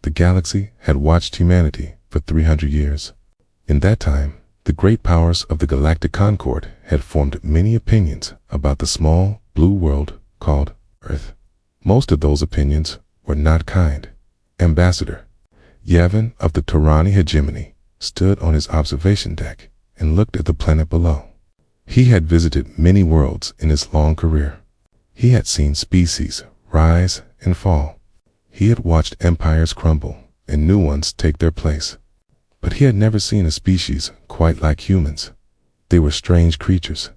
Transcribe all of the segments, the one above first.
The galaxy had watched humanity for 300 years. In that time, the great powers of the Galactic Concord had formed many opinions about the small, blue world called Earth. Most of those opinions were not kind. Ambassador Yavin of the Turani hegemony stood on his observation deck and looked at the planet below. He had visited many worlds in his long career. He had seen species rise and fall. He had watched empires crumble and new ones take their place. But he had never seen a species quite like humans. They were strange creatures.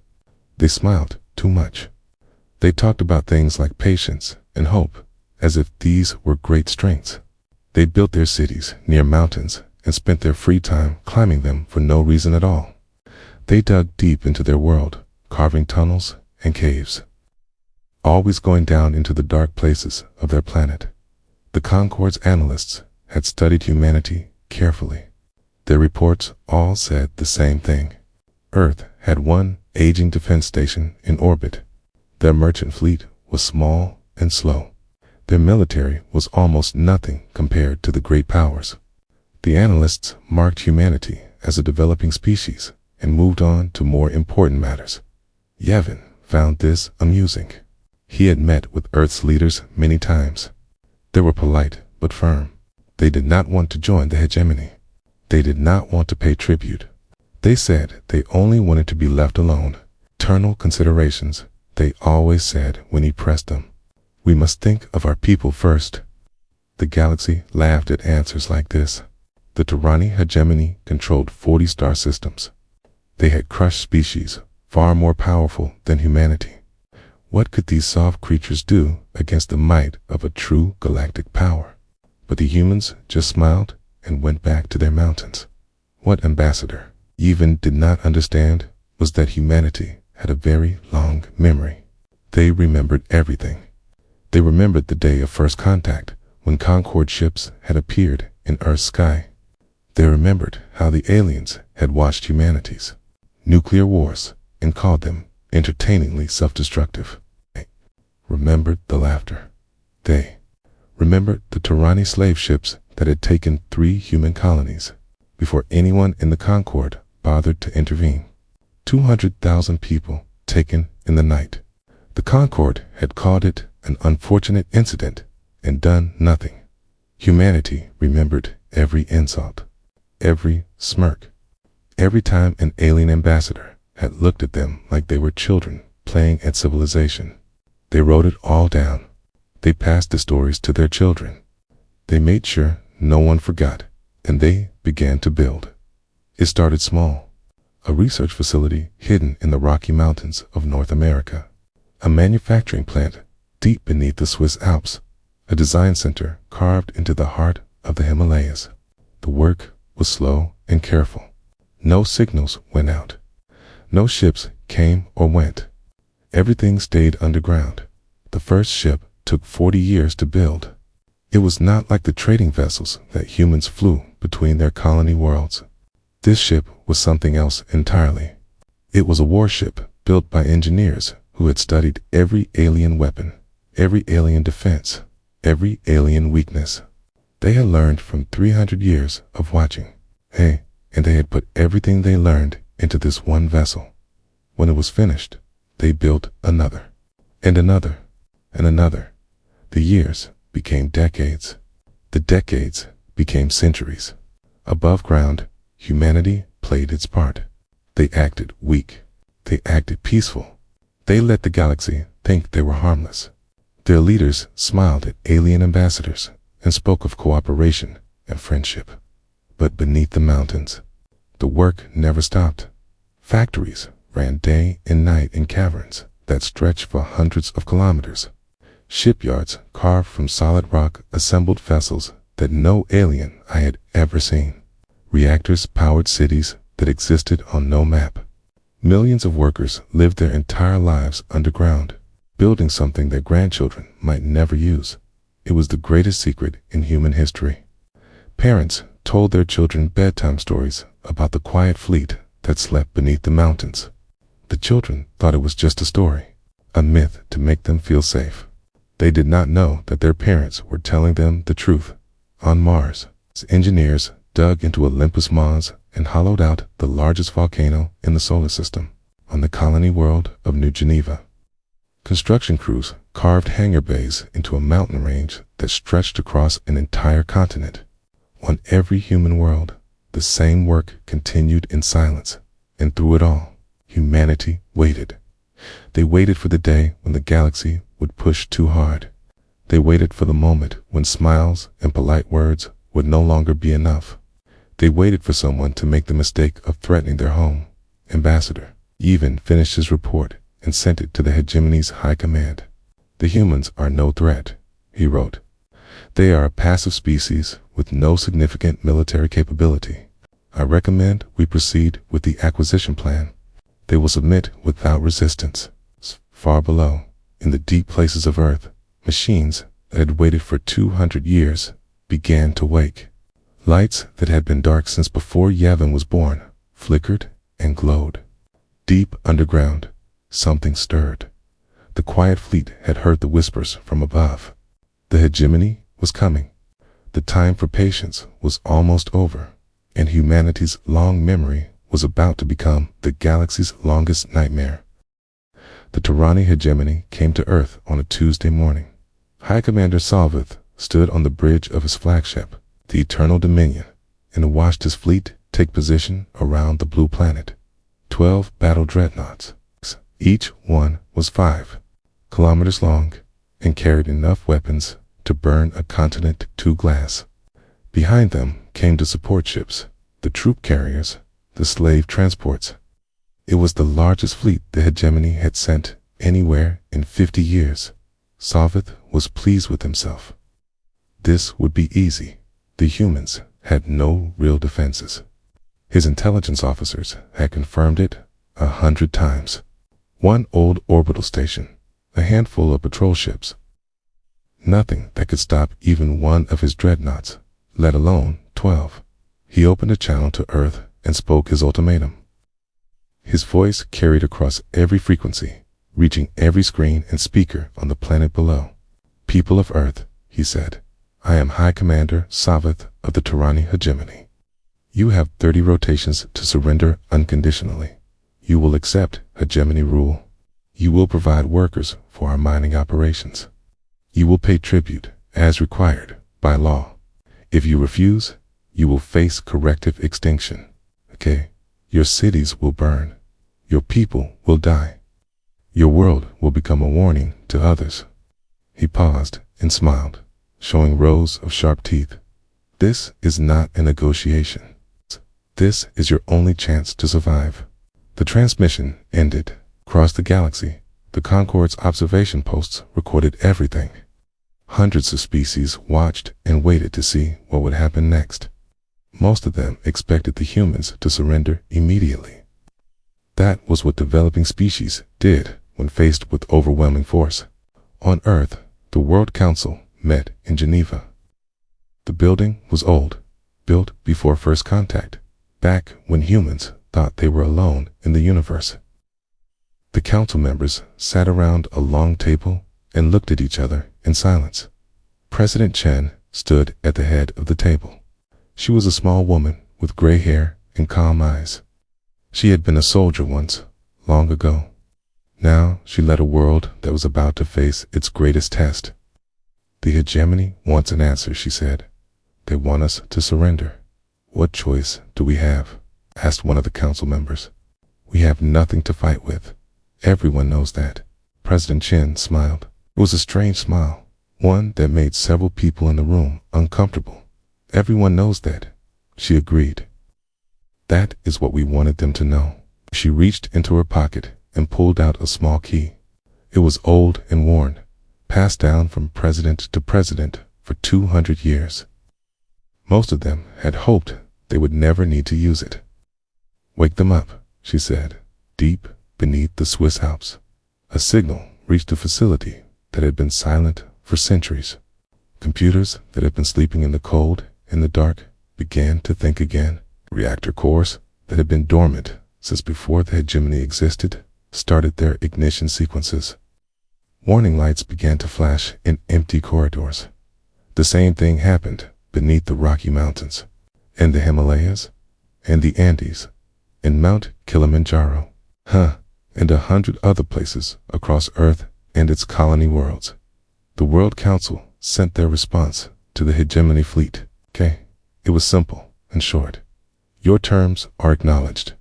They smiled too much. They talked about things like patience and hope, as if these were great strengths. They built their cities near mountains and spent their free time climbing them for no reason at all. They dug deep into their world, carving tunnels and caves, always going down into the dark places of their planet. The Concord's analysts had studied humanity carefully. Their reports all said the same thing. Earth had one aging defense station in orbit. Their merchant fleet was small and slow. Their military was almost nothing compared to the great powers. The analysts marked humanity as a developing species and moved on to more important matters. Yavin found this amusing. He had met with Earth's leaders many times. They were polite but firm. They did not want to join the hegemony. They did not want to pay tribute. They said they only wanted to be left alone. Eternal considerations, they always said when he pressed them. We must think of our people first. The galaxy laughed at answers like this. The Turani hegemony controlled 40 star systems. They had crushed species far more powerful than humanity. What could these soft creatures do against the might of a true galactic power? But the humans just smiled and went back to their mountains. What Ambassador Yavin did not understand was that humanity had a very long memory. They remembered everything. They remembered the day of first contact when Concord ships had appeared in Earth's sky. They remembered how the aliens had watched humanity's nuclear wars and called them entertainingly self-destructive. They remembered the laughter. They remembered the Turani slave ships that had taken 3 human colonies before anyone in the Concord bothered to intervene. 200,000 people taken in the night. The Concord had called it an unfortunate incident and done nothing. Humanity remembered every insult, every smirk, every time an alien ambassador had looked at them like they were children playing at civilization. They wrote it all down. They passed the stories to their children. They made sure no one forgot, and they began to build. It started small. A research facility hidden in the Rocky Mountains of North America. A manufacturing plant deep beneath the Swiss Alps. A design center carved into the heart of the Himalayas. The work was slow and careful. No signals went out. No ships came or went. Everything stayed underground. The first ship took 40 years to build. It was not like the trading vessels that humans flew between their colony worlds. This ship was something else entirely. It was a warship built by engineers who had studied every alien weapon, every alien defense, every alien weakness. They had learned from 300 years of watching. And they had put everything they learned into this one vessel. When it was finished, they built another, and another, and another. The years became decades. The decades became centuries. Above ground, humanity played its part. They acted weak. They acted peaceful. They let the galaxy think they were harmless. Their leaders smiled at alien ambassadors and spoke of cooperation and friendship. But beneath the mountains, the work never stopped. Factories ran day and night in caverns that stretched for hundreds of kilometers. Shipyards carved from solid rock assembled vessels that no alien I had ever seen. Reactors powered cities that existed on no map. Millions of workers lived their entire lives underground, building something their grandchildren might never use. It was the greatest secret in human history. Parents told their children bedtime stories about the quiet fleet that slept beneath the mountains. The children thought it was just a story, a myth to make them feel safe. They did not know that their parents were telling them the truth On Mars, engineers dug into Olympus Mons and hollowed out the largest volcano in the solar system. On the colony world of New Geneva, construction crews carved hangar bays into a mountain range that stretched across an entire continent. On every human world, the same work continued in silence, and through it all, humanity waited. They waited for the day when the galaxy would push too hard. They waited for the moment when smiles and polite words would no longer be enough. They waited for someone to make the mistake of threatening their home. Ambassador even finished his report and sent it to the hegemony's high command. "The humans are no threat," he wrote. "They are a passive species with no significant military capability. I recommend we proceed with the acquisition plan. They will submit without resistance." Far below, in the deep places of Earth, machines that had waited for 200 years began to wake. Lights that had been dark since before Yavin was born flickered and glowed. Deep underground, something stirred. The quiet fleet had heard the whispers from above. The hegemony was coming. The time for patience was almost over, and humanity's long memory was about to become the galaxy's longest nightmare. The Tarani hegemony came to Earth on a Tuesday morning. High Commander Salvith stood on the bridge of his flagship, the Eternal Dominion, and watched his fleet take position around the blue planet. 12 battle dreadnoughts. Each one was 5 kilometers long and carried enough weapons to burn a continent to glass. Behind them came the support ships, the troop carriers, the slave transports. It was the largest fleet the hegemony had sent anywhere in 50 years. Salvith was pleased with himself. This would be easy. The humans had no real defenses. His intelligence officers had confirmed it 100 times. One old orbital station, a handful of patrol ships. Nothing that could stop even one of his dreadnoughts, let alone 12. He opened a channel to Earth and spoke his ultimatum. His voice carried across every frequency, reaching every screen and speaker on the planet below. "People of Earth," he said, "I am High Commander Salvith of the Tarani hegemony. You have 30 rotations to surrender unconditionally. You will accept hegemony rule. You will provide workers for our mining operations. You will pay tribute as required by law. If you refuse, you will face corrective extinction. Okay? Your cities will burn. Your people will die. Your world will become a warning to others." He paused and smiled, showing rows of sharp teeth. "This is not a negotiation. This is your only chance to survive." The transmission ended. Across the galaxy, the Concorde's observation posts recorded everything. Hundreds of species watched and waited to see what would happen next. Most of them expected the humans to surrender immediately. That was what developing species did when faced with overwhelming force. On Earth, the World Council met in Geneva. The building was old, built before first contact, back when humans thought they were alone in the universe. The council members sat around a long table and looked at each other in silence. President Chen stood at the head of the table. She was a small woman with gray hair and calm eyes. She had been a soldier once, long ago. Now she led a world that was about to face its greatest test. "The hegemony wants an answer," she said. "They want us to surrender. What choice do we have?" asked one of the council members. "We have nothing to fight with. Everyone knows that." President Chen smiled. It was a strange smile, one that made several people in the room uncomfortable. "Everyone knows that," she agreed. "That is what we wanted them to know." She reached into her pocket and pulled out a small key. It was old and worn, passed down from president to president for 200 years. Most of them had hoped they would never need to use it. "Wake them up," she said, deep beneath the Swiss Alps. A signal reached a facility that had been silent for centuries. Computers that had been sleeping in the cold and the dark began to think again. Reactor cores that had been dormant since before the hegemony existed started their ignition sequences. Warning lights began to flash in empty corridors. The same thing happened beneath the Rocky Mountains, and the Himalayas, and the Andes, and Mount Kilimanjaro, and 100 other places across Earth and its colony worlds. The World Council sent their response to the hegemony fleet. It was simple and short. Your terms are acknowledged.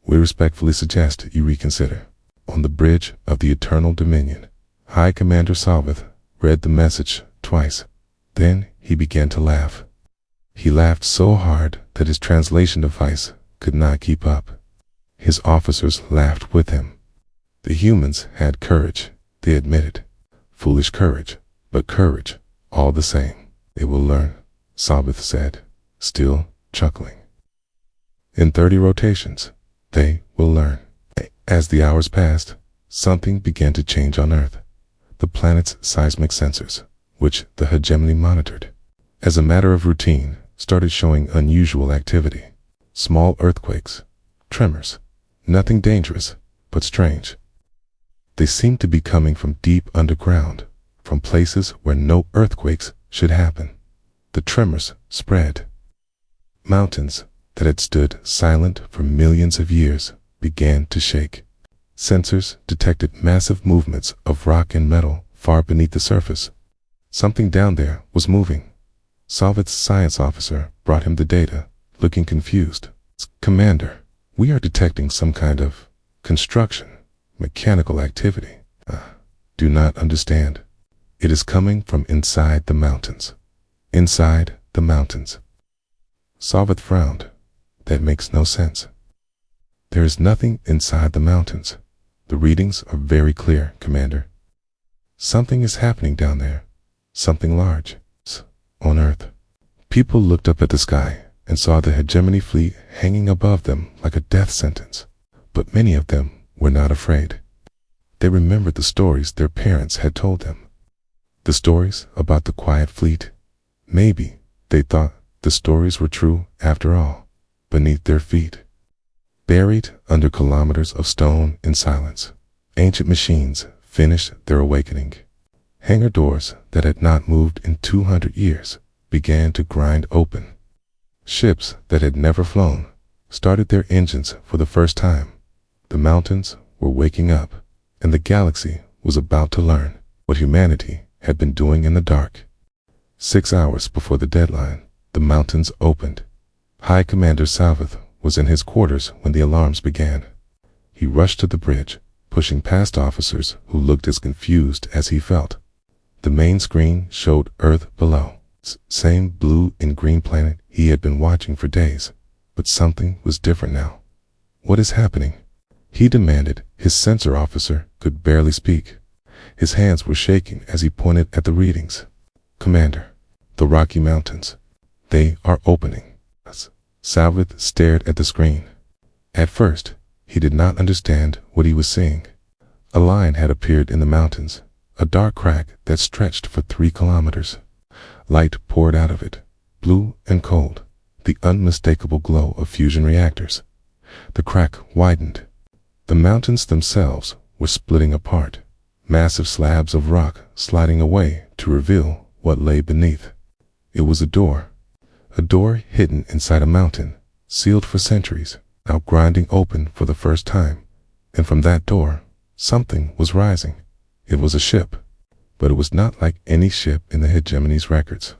We respectfully suggest you reconsider. On the bridge of the Eternal Dominion, High Commander Salvith read the message twice. Then he began to laugh. He laughed so hard that his translation device could not keep up. His officers laughed with him. The humans had courage, they admitted. Foolish courage, but courage, all the same. They will learn, Salvith said, still chuckling. In 30 rotations, they will learn. As the hours passed, something began to change on Earth. The planet's seismic sensors, which the hegemony monitored, as a matter of routine, started showing unusual activity. Small earthquakes, tremors, nothing dangerous, but strange. They seemed to be coming from deep underground, from places where no earthquakes should happen. The tremors spread. Mountains that had stood silent for millions of years began to shake. Sensors detected massive movements of rock and metal far beneath the surface. Something down there was moving. Salvith's science officer brought him the data, looking confused. Commander, we are detecting some kind of construction, mechanical activity. Do not understand. It is coming from inside the mountains. Inside the mountains. Salvith frowned. That makes no sense. There is nothing inside the mountains. The readings are very clear, Commander. Something is happening down there. Something large. On Earth. People looked up at the sky and saw the hegemony fleet hanging above them like a death sentence. But many of them were not afraid. They remembered the stories their parents had told them. The stories about the quiet fleet. Maybe, they thought, the stories were true after all. Beneath their feet, buried under kilometers of stone in silence, ancient machines finished their awakening. Hangar doors that had not moved in 200 years began to grind open. Ships that had never flown started their engines for the first time. The mountains were waking up, and the galaxy was about to learn what humanity had been doing in the dark. 6 hours before the deadline, the mountains opened. High Commander Salvith was in his quarters when the alarms began. He rushed to the bridge, pushing past officers who looked as confused as he felt. The main screen showed Earth below. Same blue and green planet he had been watching for days. But something was different now. What is happening? He demanded. His sensor officer could barely speak. His hands were shaking as he pointed at the readings. Commander, the Rocky Mountains. They are opening. Salvith stared at the screen. At first, he did not understand what he was seeing. A line had appeared in the mountains, a dark crack that stretched for 3 kilometers. Light poured out of it, blue and cold, the unmistakable glow of fusion reactors. The crack widened. The mountains themselves were splitting apart, massive slabs of rock sliding away to reveal what lay beneath. It was a door hidden inside a mountain, sealed for centuries, now grinding open for the first time. And from that door, something was rising. It was a ship, but it was not like any ship in the hegemony's records.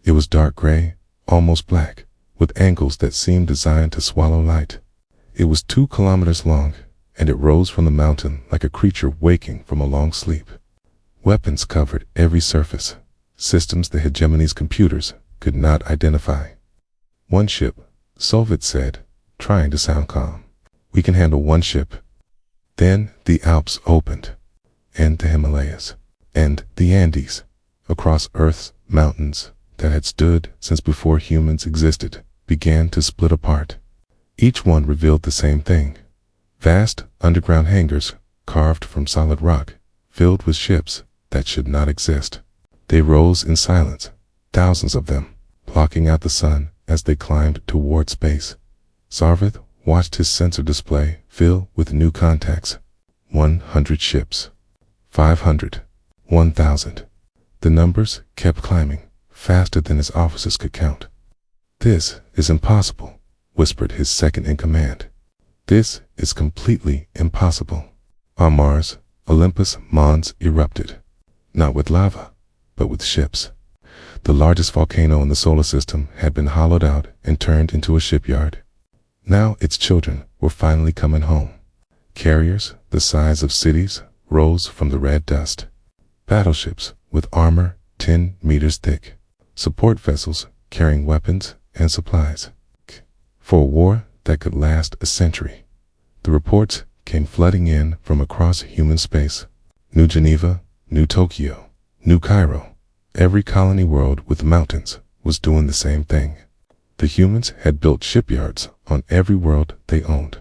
It was dark gray, almost black, with angles that seemed designed to swallow light. It was 2 kilometers long, and it rose from the mountain like a creature waking from a long sleep. Weapons covered every surface, systems the hegemony's computers could not identify. One ship, Salvith said, trying to sound calm. We can handle one ship. Then the Alps opened, and the Himalayas, and the Andes, across Earth's mountains that had stood since before humans existed, began to split apart. Each one revealed the same thing. Vast underground hangars carved from solid rock, filled with ships that should not exist. They rose in silence, thousands of them, blocking out the sun as they climbed toward space. Salvith watched his sensor display fill with new contacts. 100 ships. 500. 1,000. The numbers kept climbing, faster than his officers could count. "This is impossible," whispered his second-in-command. "This is completely impossible." On Mars, Olympus Mons erupted, not with lava, but with ships. The largest volcano in the solar system had been hollowed out and turned into a shipyard. Now its children were finally coming home. Carriers the size of cities rose from the red dust. Battleships with armor 10 meters thick. Support vessels carrying weapons and supplies. For a war that could last a century. The reports came flooding in from across human space. New Geneva, New Tokyo, New Cairo. Every colony world with mountains was doing the same thing. The humans had built shipyards on every world they owned.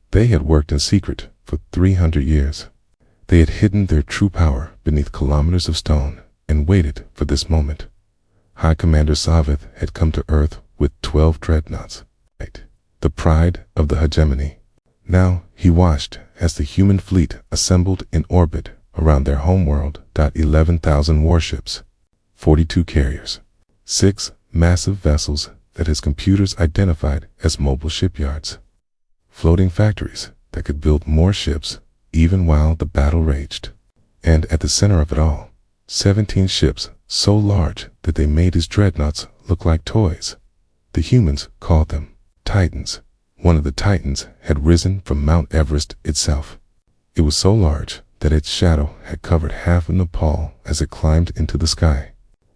They had worked in secret for 300 years. They had hidden their true power beneath kilometers of stone and waited for this moment. High Commander Savith had come to Earth with 12 dreadnoughts, the pride of the hegemony. Now he watched as the human fleet assembled in orbit around their homeworld. 11,000 warships, 42 carriers, 6 massive vessels that his computers identified as mobile shipyards, floating factories that could build more ships even while the battle raged. And at the center of it all, 17 ships so large that they made his dreadnoughts look like toys. The humans called them Titans. One of the Titans had risen from Mount Everest itself. It was so large that its shadow had covered half of Nepal as it climbed into the sky.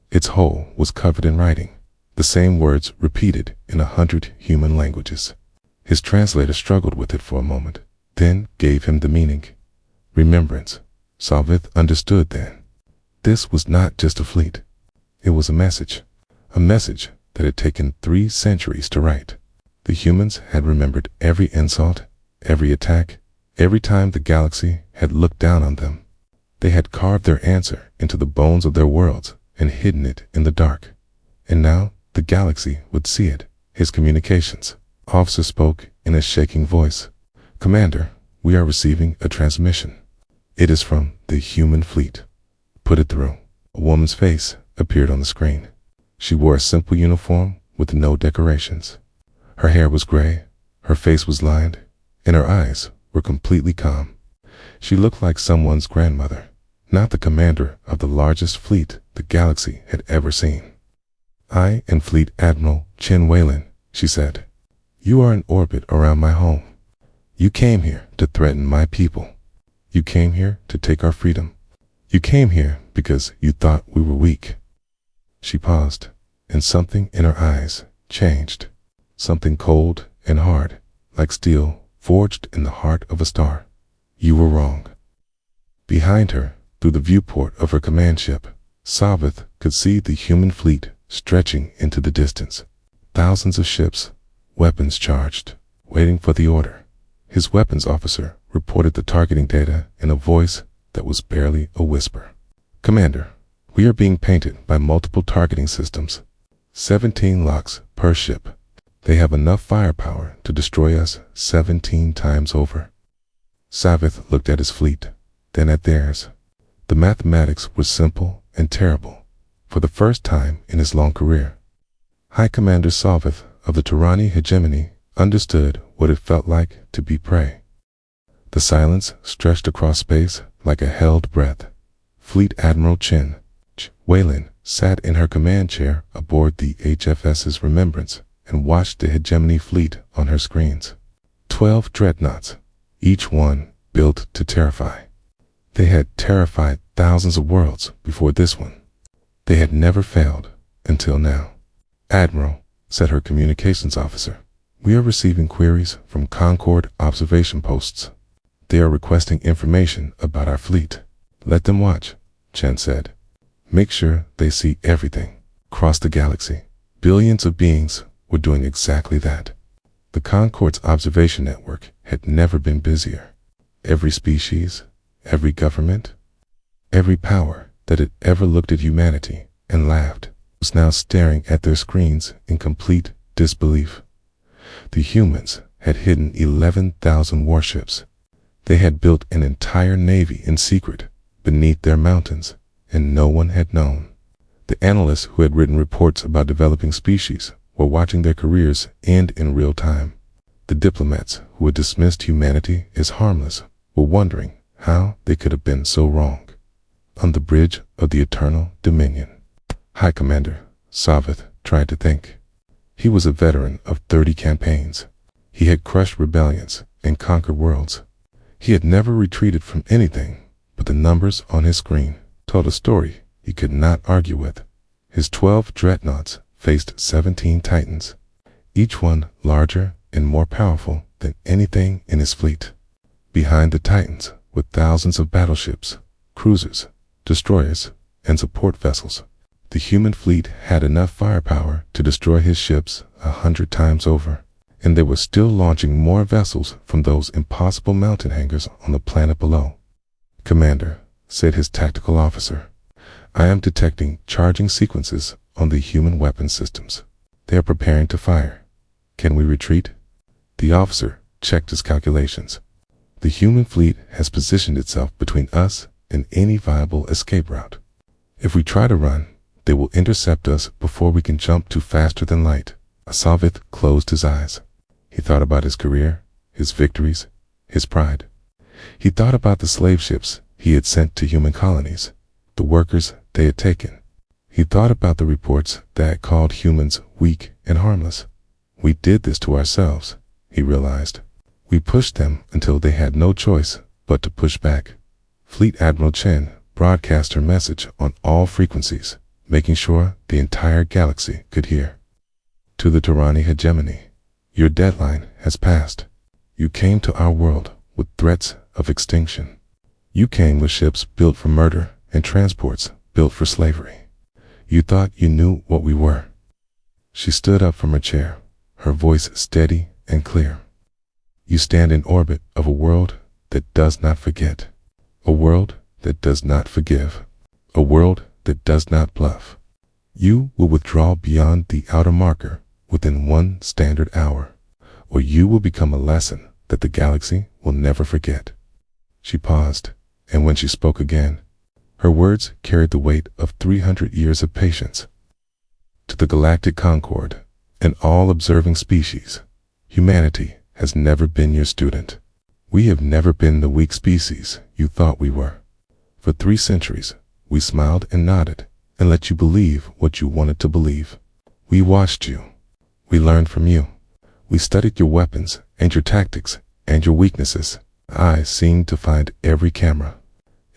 Its hull was covered in writing, the same words repeated in 100 human languages. His translator struggled with it for a moment, then gave him the meaning. Remembrance. Savith understood then. This was not just a fleet. It was a message that had taken 3 centuries to write. The humans had remembered every insult, every attack, every time the galaxy had looked down on them. They had carved their answer into the bones of their worlds and hidden it in the dark. And now the galaxy would see it. His communications officer spoke in a shaking voice. "Commander, we are receiving a transmission. It is from the human fleet." "Put it through." A woman's face appeared on the screen. She wore a simple uniform with no decorations. Her hair was gray, her face was lined, and her eyes were completely calm. She looked like someone's grandmother, not the commander of the largest fleet the galaxy had ever seen. "I am Fleet Admiral Chen Weyland," she said. "You are in orbit around my home. You came here to threaten my people. You came here to take our freedom. You came here because you thought we were weak." She paused, and something in her eyes changed. Something cold and hard, like steel forged in the heart of a star. "You were wrong." Behind her, through the viewport of her command ship, Savith could see the human fleet stretching into the distance. Thousands of ships, weapons charged, waiting for the order. His weapons officer reported the targeting data in a voice that was barely a whisper. "Commander, we are being painted by multiple targeting systems. 17 locks per ship. They have enough firepower to destroy us 17 times over." Savith looked at his fleet, then at theirs. The mathematics was simple and terrible. For the first time in his long career, High Commander Savith of the Turani hegemony understood what it felt like to be prey. The silence stretched across space like a held breath. Fleet Admiral Chen Weyland sat in her command chair aboard the HFS's Remembrance and watched the hegemony fleet on her screens. 12 dreadnoughts, each one built to terrify. They had terrified thousands of worlds before this one. They had never failed until now. "Admiral," said her communications officer, "we are receiving queries from Concord observation posts. They are requesting information about our fleet." "Let them watch," Chen said. "Make sure they see everything." Across the galaxy, billions of beings were doing exactly that. The Concord's observation network had never been busier. Every species, every government, every power that had ever looked at humanity and laughed was now staring at their screens in complete disbelief. The humans had hidden 11,000 warships. They had built an entire navy in secret beneath their mountains, and no one had known. The analysts who had written reports about developing species were watching their careers end in real time. The diplomats who had dismissed humanity as harmless were wondering how they could have been so wrong. On the bridge of the Eternal Dominion, High Commander Savith tried to think. He was a veteran of 30 campaigns. He had crushed rebellions and conquered worlds. He had never retreated from anything, but the numbers on his screen told a story he could not argue with. His 12 dreadnoughts faced 17 titans, each one larger and more powerful than anything in his fleet. Behind the titans were thousands of battleships, cruisers, destroyers, and support vessels. The human fleet had enough firepower to destroy his ships 100 times over, and they were still launching more vessels from those impossible mountain hangars on the planet below. "Commander," said his tactical officer, "I am detecting charging sequences on the human weapon systems. They are preparing to fire. Can we retreat?" The officer checked his calculations. "The human fleet has positioned itself between us and any viable escape route. If we try to run, they will intercept us before we can jump to faster than light." Savith closed his eyes. He thought about his career, his victories, his pride. He thought about the slave ships he had sent to human colonies, the workers they had taken. He thought about the reports that had called humans weak and harmless. "We did this to ourselves," he realized. "We pushed them until they had no choice but to push back." Fleet Admiral Chen broadcast her message on all frequencies, making sure the entire galaxy could hear. "To the Tyranny Hegemony, your deadline has passed. You came to our world with threats of extinction. You came with ships built for murder and transports built for slavery. You thought you knew what we were." She stood up from her chair, her voice steady and clear. "You stand in orbit of a world that does not forget, a world that does not forgive, a world that does not bluff. You will withdraw beyond the outer marker within 1 standard hour, or you will become a lesson that the galaxy will never forget." She paused, and when she spoke again, her words carried the weight of 300 years of patience. "To the Galactic Concord and all observing species, humanity has never been your student. We have never been the weak species you thought we were. For 3 centuries, we smiled and nodded and let you believe what you wanted to believe. We watched you. We learned from you. We studied your weapons and your tactics and your weaknesses. Eyes seemed to find every camera,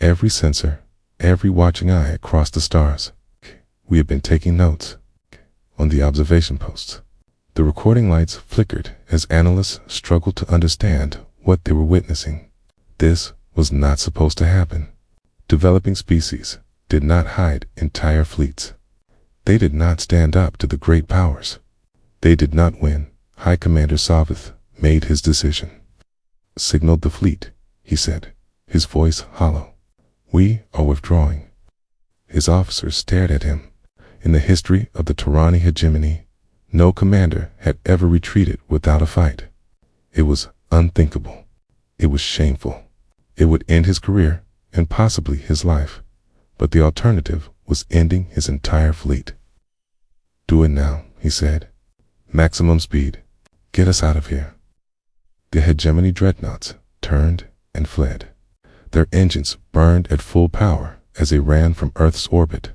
every sensor, every watching eye across the stars. We have been taking notes on the observation posts." The recording lights flickered as analysts struggled to understand what they were witnessing. This was not supposed to happen. Developing species did not hide entire fleets. They did not stand up to the great powers. They did not win. High Commander Savith made his decision. "Signaled the fleet," he said, his voice hollow. "We are withdrawing." His officers stared at him. In the history of the Tyranny Hegemony, no commander had ever retreated without a fight. It was unthinkable. It was shameful. It would end his career and possibly his life, but the alternative was ending his entire fleet. "Do it now," he said. "Maximum speed. Get us out of here." The Hegemony dreadnoughts turned and fled. Their engines burned at full power as they ran from Earth's orbit.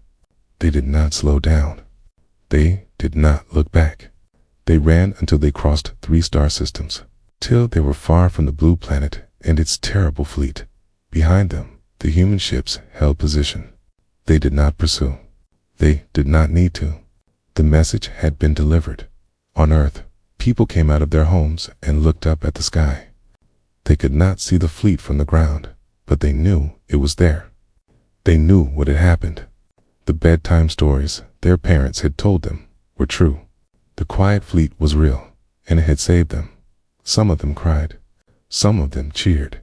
They did not slow down. They did not look back. They ran until they crossed 3 star systems, till they were far from the blue planet and its terrible fleet. Behind them, the human ships held position. They did not pursue. They did not need to. The message had been delivered. On Earth, people came out of their homes and looked up at the sky. They could not see the fleet from the ground, but they knew it was there. They knew what had happened. The bedtime stories their parents had told them were true. The quiet fleet was real, and it had saved them. Some of them cried. Some of them cheered.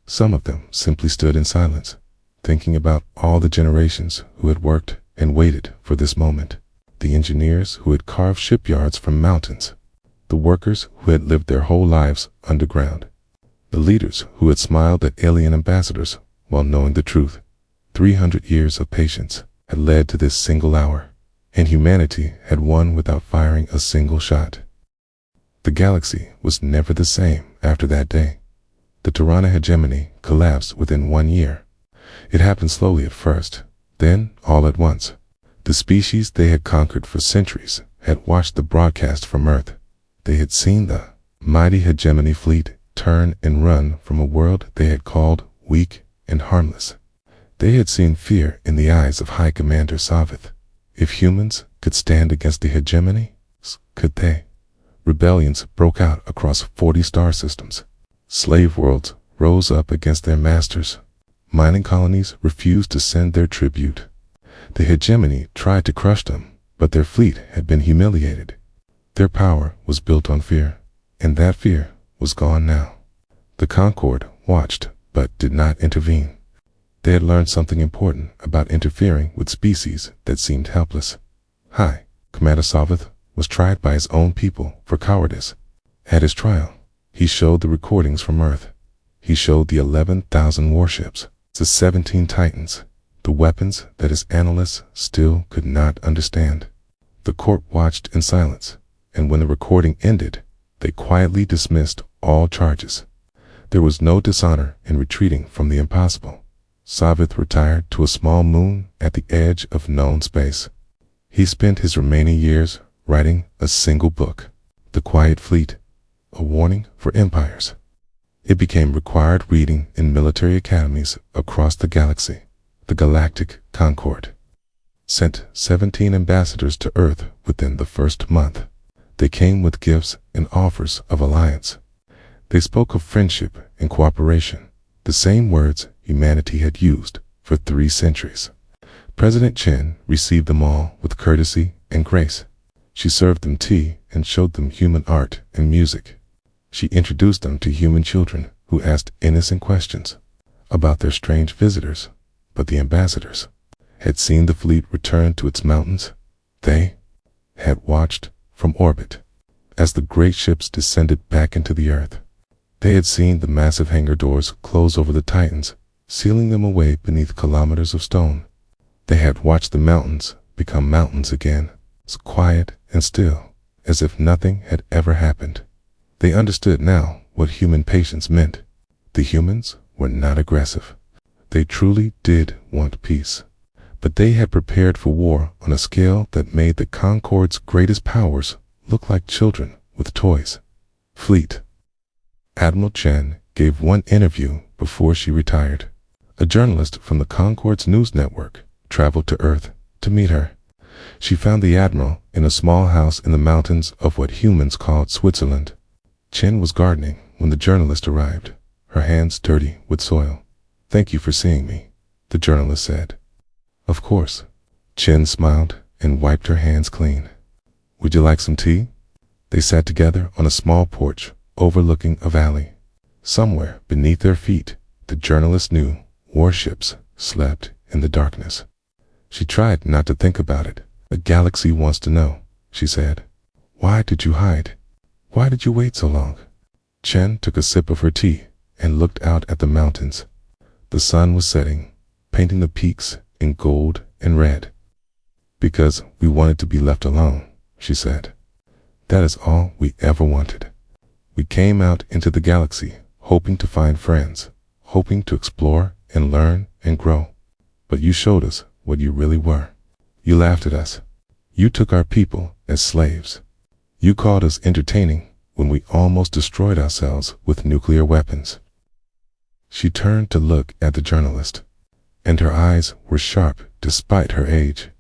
Some of them simply stood in silence, thinking about all the generations who had worked and waited for this moment. The engineers who had carved shipyards from mountains. The workers who had lived their whole lives underground. The leaders who had smiled at alien ambassadors while knowing the truth. 300 years of patience. had led to this single hour, and humanity had won without firing a single shot. The galaxy was never the same after that day. The Tirana hegemony collapsed within 1 year. It happened slowly at first, then all at once. The species they had conquered for centuries had watched the broadcast from Earth. They had seen the mighty hegemony fleet turn and run from a world they had called weak and harmless. They had seen fear in the eyes of High Commander Savith. If humans could stand against the hegemony, could they? Rebellions broke out across 40 star systems. Slave worlds rose up against their masters. Mining colonies refused to send their tribute. The hegemony tried to crush them, but their fleet had been humiliated. Their power was built on fear, and that fear was gone now. The Concorde watched, but did not intervene. They had learned something important about interfering with species that seemed helpless. High Commander Savith was tried by his own people for cowardice. At his trial, he showed the recordings from Earth. He showed the 11,000 warships, the 17 Titans, the weapons that his analysts still could not understand. The court watched in silence, and when the recording ended, they quietly dismissed all charges. There was no dishonor in retreating from the impossible. Savith retired to a small moon at the edge of known space. He spent his remaining years writing a single book, The Quiet Fleet, a warning for empires. It became required reading in military academies across the galaxy. The Galactic Concorde sent 17 ambassadors to Earth within the first month. They came with gifts and offers of alliance. They spoke of friendship and cooperation, the same words humanity had used for 3 centuries. President Chen received them all with courtesy and grace. She served them tea and showed them human art and music. She introduced them to human children who asked innocent questions about their strange visitors. But the ambassadors had seen the fleet return to its mountains. They had watched from orbit as the great ships descended back into the Earth. They had seen the massive hangar doors close over the Titans, sealing them away beneath kilometers of stone. They had watched the mountains become mountains again, as quiet and still, as if nothing had ever happened. They understood now what human patience meant. The humans were not aggressive. They truly did want peace, but they had prepared for war on a scale that made the Concorde's greatest powers look like children with toys. Fleet. Admiral Chen gave one interview before she retired. A journalist from the Concorde's news network traveled to Earth to meet her. She found the Admiral in a small house in the mountains of what humans called Switzerland. Chen was gardening when the journalist arrived, her hands dirty with soil. "Thank you for seeing me," the journalist said. "Of course." Chen smiled and wiped her hands clean. "Would you like some tea?" They sat together on a small porch overlooking a valley. Somewhere beneath their feet, the journalist knew warships slept in the darkness. She tried not to think about it. "The galaxy wants to know," she said. "Why did you hide? Why did you wait so long?" Chen took a sip of her tea and looked out at the mountains. The sun was setting, painting the peaks in gold and red. "Because we wanted to be left alone," she said. "That is all we ever wanted. We came out into the galaxy, hoping to find friends, hoping to explore and learn and grow. But you showed us what you really were. You laughed at us. You took our people as slaves. You called us entertaining when we almost destroyed ourselves with nuclear weapons." She turned to look at the journalist, and her eyes were sharp despite her age.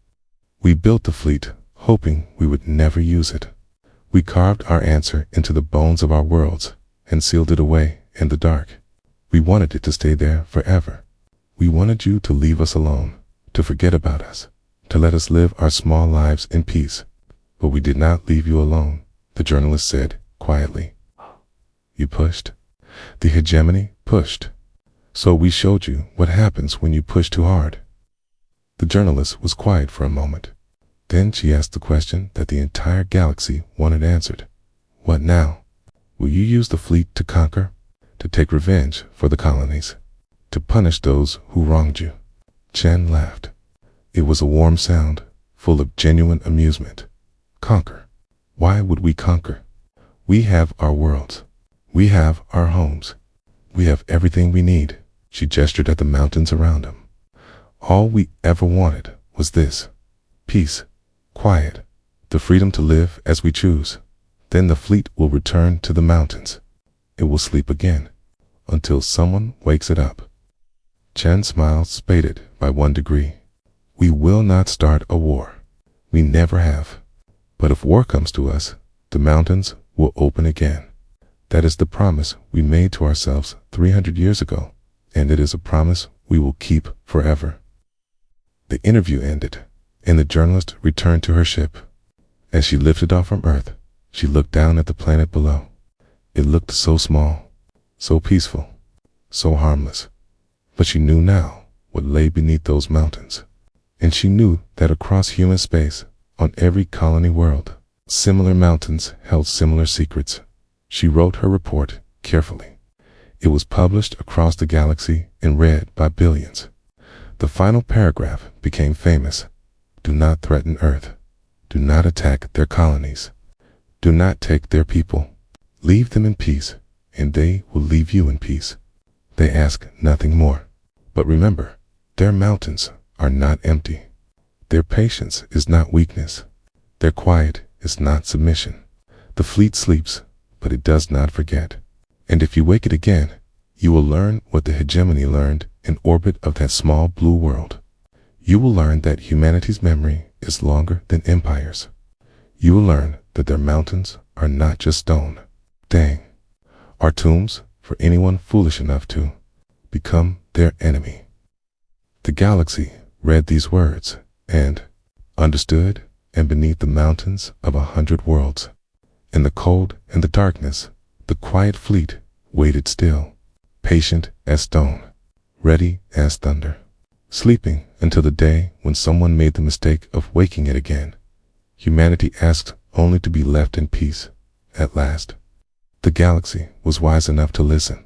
"We built the fleet, hoping we would never use it. We carved our answer into the bones of our worlds and sealed it away in the dark. We wanted it to stay there forever. We wanted you to leave us alone, to forget about us, to let us live our small lives in peace. But we did not leave you alone," the journalist said quietly. "You pushed. The hegemony pushed. So we showed you what happens when you push too hard." The journalist was quiet for a moment. Then she asked the question that the entire galaxy wanted answered. "What now? Will you use the fleet to conquer, to take revenge for the colonies, to punish those who wronged you?" Chen laughed. It was a warm sound, full of genuine amusement. Conquer. Why would we conquer? We have our worlds. We have our homes. We have everything we need. She gestured at the mountains around him. All we ever wanted was this: peace, quiet, the freedom to live as we choose. Then the fleet will return to the mountains. It will sleep again, until someone wakes it up. Chen smiled, spaded by 1 degree. We will not start a war. We never have. But if war comes to us, the mountains will open again. That is the promise we made to ourselves 300 years ago, and it is a promise we will keep forever. The interview ended, and the journalist returned to her ship. As she lifted off from Earth, she looked down at the planet below. It looked so small, so peaceful, so harmless. But she knew now what lay beneath those mountains. And she knew that across human space, on every colony world, similar mountains held similar secrets. She wrote her report carefully. It was published across the galaxy and read by billions. The final paragraph became famous. Do not threaten Earth. Do not attack their colonies. Do not take their people. Leave them in peace, and they will leave you in peace. They ask nothing more. But remember, their mountains are not empty. Their patience is not weakness. Their quiet is not submission. The fleet sleeps, but it does not forget. And if you wake it again, you will learn what the hegemony learned in orbit of that small blue world. You will learn that humanity's memory is longer than empires. You will learn that their mountains are not just stone. Dang, are tombs for anyone foolish enough to become their enemy. The galaxy read these words and understood, and beneath the mountains of 100 worlds, in the cold and the darkness, the quiet fleet waited still, patient as stone, ready as thunder, sleeping until the day when someone made the mistake of waking it again. Humanity asked only to be left in peace at last. The galaxy was wise enough to listen.